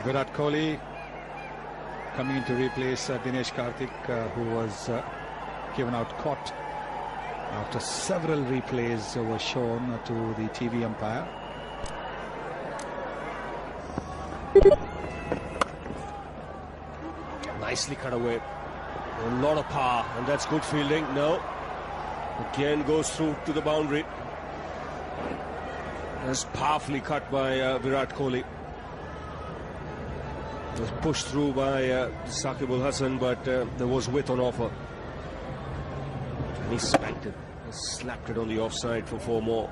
Virat Kohli coming in to replace Dinesh Karthik, who was given out caught after several replays were shown to the TV umpire. Nicely cut away. A lot of power, and that's good fielding. No. Again goes through to the boundary. That's powerfully cut by Virat Kohli. It was pushed through by Shakib-ul-Hasan, but there was width on offer. And he spanked it. He slapped it on the offside for 4 more.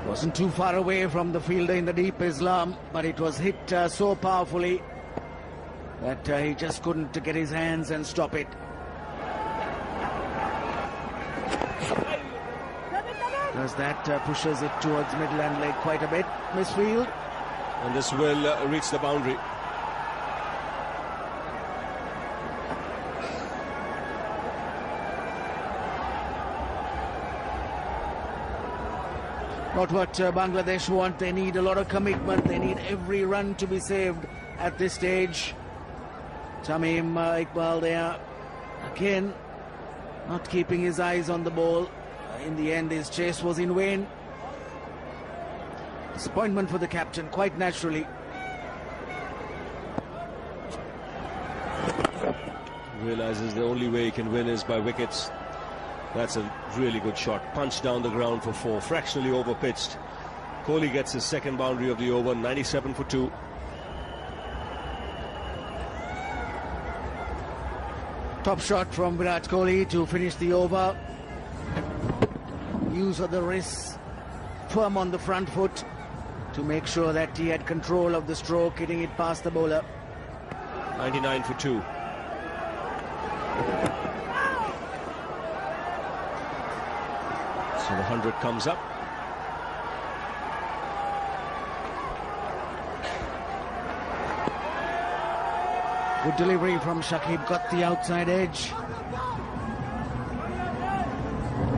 Wasn't too far away from the fielder in the deep Islam, but it was hit so powerfully that he just couldn't get his hands and stop it. As that pushes it towards middle and leg quite a bit. Misfield. And this will reach the boundary. Not what Bangladesh want. They need a lot of commitment. They need every run to be saved at this stage. Tamim Iqbal there again, not keeping his eyes on the ball. In the end, his chase was in vain. Disappointment for the captain, quite naturally. Realizes the only way he can win is by wickets. That's a really good shot. Punched down the ground for 4, fractionally over pitched. Kohli gets his second boundary of the over, 97 for 2. Top shot from Virat Kohli to finish the over. Use of the wrists, firm on the front foot to make sure that he had control of the stroke, hitting it past the bowler. 99 for 2. So the 100 comes up. Good delivery from Shakib, got the outside edge.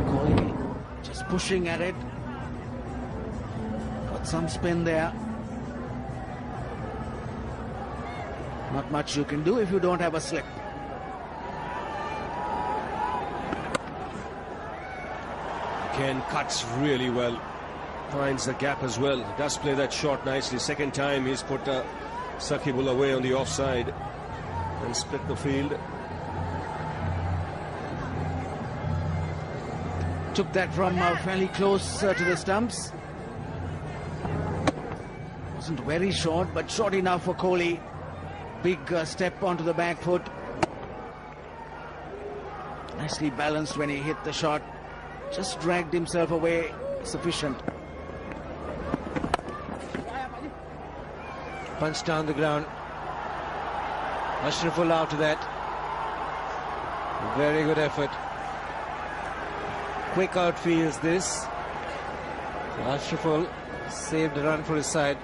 Kohli just pushing at it. Got some spin there. Not much you can do if you don't have a slip. Again, cuts really well. Finds the gap as well. Does play that shot nicely. Second time he's put Shakibul away on the offside and split the field. Took that from fairly close to the stumps. Wasn't very short, but short enough for Kohli. Big step onto the back foot. Nicely balanced when he hit the shot. Just dragged himself away, sufficient. Punch down the ground. Ashraful after that. Very good effort. Quick outfields this. Ashraful saved a run for his side.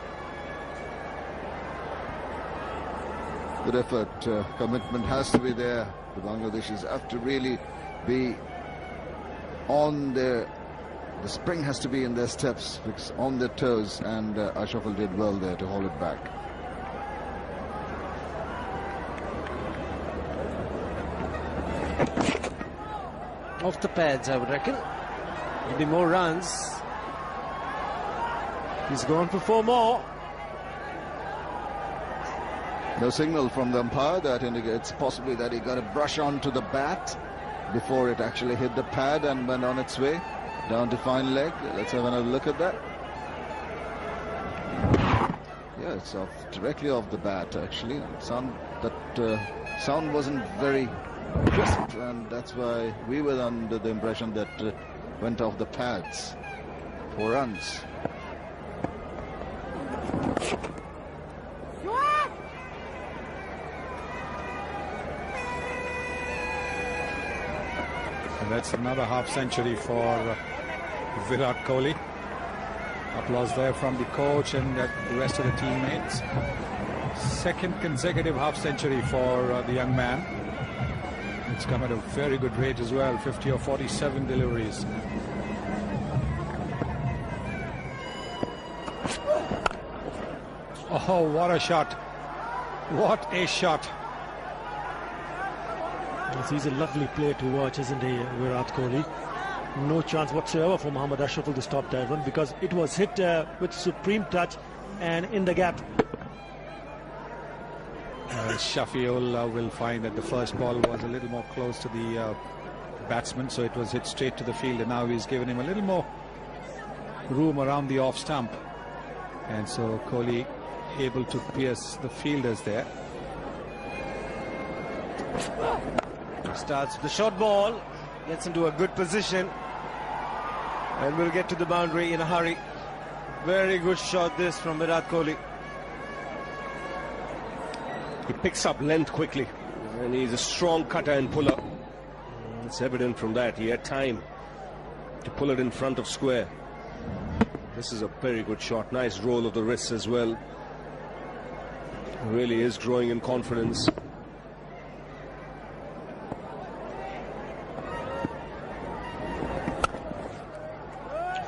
Good effort. Commitment has to be there. The Bangladeshis have to really be on the spring has to be in their steps, on their toes, and Ashraful did well there to hold it back. Off the pads, I would reckon. Maybe more runs. He's gone for 4 more. No signal from the umpire that indicates possibly that he got a brush onto the bat before it actually hit the pad and went on its way down to fine leg. Let's have another look at that. Yeah, it's directly off the bat actually. Sound wasn't very crisp, and that's why we were under the impression that went off the pads. 4 runs. And that's another half century for Virat Kohli. Applause there from the coach and the rest of the teammates. Second consecutive half century for the young man. It's come at a very good rate as well, 50 or 47 deliveries. Oh, what a shot. What a shot. Yes, he's a lovely player to watch, isn't he, Virat Kohli? No chance whatsoever for Mohammad Ashraf to stop that one, because it was hit with supreme touch and in the gap. Shafiul will find that the first ball was a little more close to the batsman, so it was hit straight to the field, and now he's given him a little more room around the off stump, and so Kohli able to pierce the fielders there. Starts with the short ball, gets into a good position, and will get to the boundary in a hurry. Very good shot this from Virat Kohli. He picks up length quickly, and he's a strong cutter and puller. It's evident from that. He had time to pull it in front of square. This is a very good shot. Nice roll of the wrists as well. Really is growing in confidence.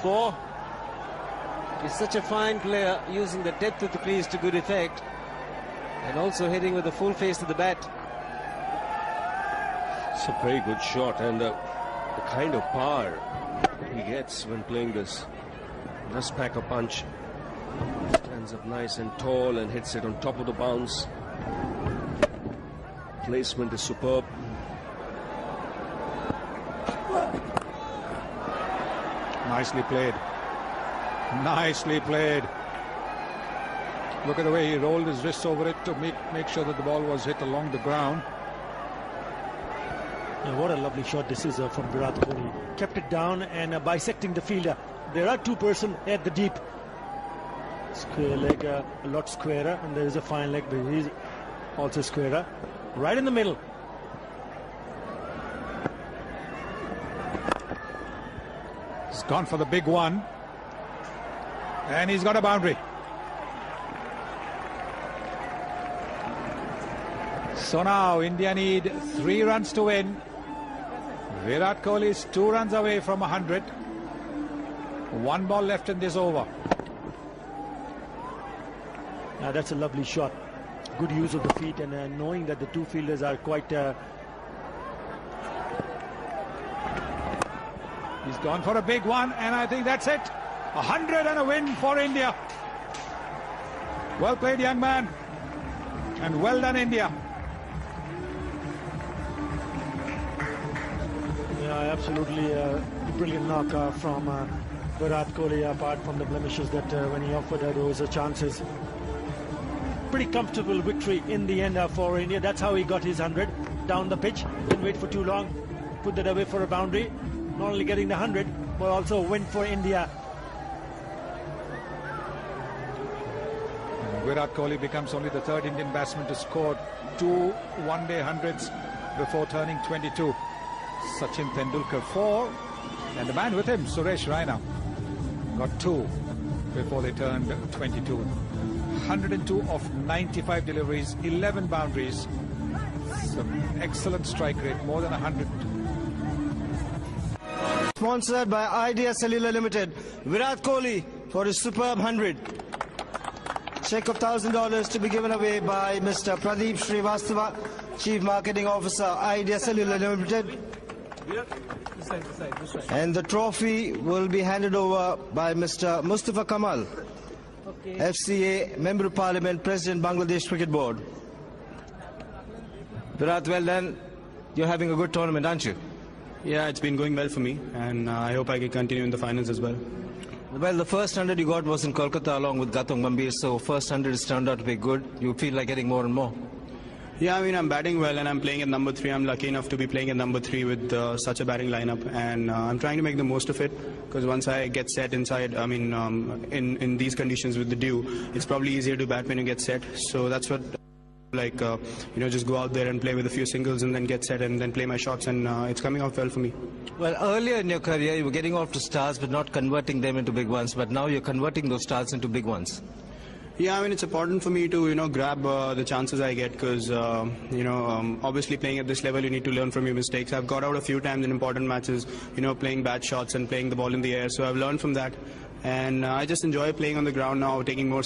Four. He's such a fine player, using the depth of the crease to good effect, and also hitting with the full face of the bat. It's a very good shot, and the kind of power he gets when playing this. Just pack a punch. Stands up nice and tall and hits it on top of the bounce. Placement is superb. Nicely played. Nicely played. Look at the way he rolled his wrists over it to make sure that the ball was hit along the ground. Now, what a lovely shot this is from Virat Kohli. Kept it down and bisecting the fielder. There are two persons at the deep. Square leg, a lot squarer, and there is a fine leg, but he's also squarer. Right in the middle. He's gone for the big one, and he's got a boundary. So now India need 3 runs to win. Virat Kohli is 2 runs away from 100. 1 ball left in this over. Now that's a lovely shot. Good use of the feet, and knowing that the two fielders are quite... He's gone for a big one, and I think that's it. 100 and a win for India. Well played, young man, and well done, India. Yeah, absolutely brilliant knock from Virat Kohli, apart from the blemishes that when he offered those chances. Pretty comfortable victory in the end for India. That's how he got his 100 down the pitch. Didn't wait for too long. Put that away for a boundary. Not only getting the 100, but also a win for India. Virat Kohli becomes only the 3rd Indian batsman to score 2 one-day 100s before turning 22. Sachin Tendulkar 4, and the man with him, Suresh Raina, got 2 before they turned 22. 102 of 95 deliveries, 11 boundaries. Some excellent strike rate, more than 100. Sponsored by Idea Cellular Limited, Virat Kohli for his superb 100. Check of $1,000 to be given away by Mr. Pradeep Srivastava, Chief Marketing Officer, Idea Cellular Limited. And the trophy will be handed over by Mr. Mustafa Kamal, FCA Member of Parliament, President, Bangladesh Cricket Board. Virat, well done. You're having a good tournament, aren't you? Yeah, it's been going well for me, and I hope I can continue in the finals as well. Well, the first 100 you got was in Kolkata along with Gautam Gambhir, so first 100 has turned out to be good. You feel like getting more and more? Yeah, I mean, I'm batting well, and I'm playing at number 3. I'm lucky enough to be playing at number 3 with such a batting lineup, and I'm trying to make the most of it, because once I get set inside, I mean, in these conditions with the dew, it's probably easier to bat when you get set. So that's what, like, you know, just go out there and play with a few singles and then get set and then play my shots, and it's coming out well for me. Well, earlier in your career, you were getting off to stars but not converting them into big ones, but now you're converting those stars into big ones. Yeah, I mean, it's important for me to, you know, grab the chances I get, because, you know, obviously playing at this level, you need to learn from your mistakes. I've got out a few times in important matches, you know, playing bad shots and playing the ball in the air, so I've learned from that. And I just enjoy playing on the ground now, taking more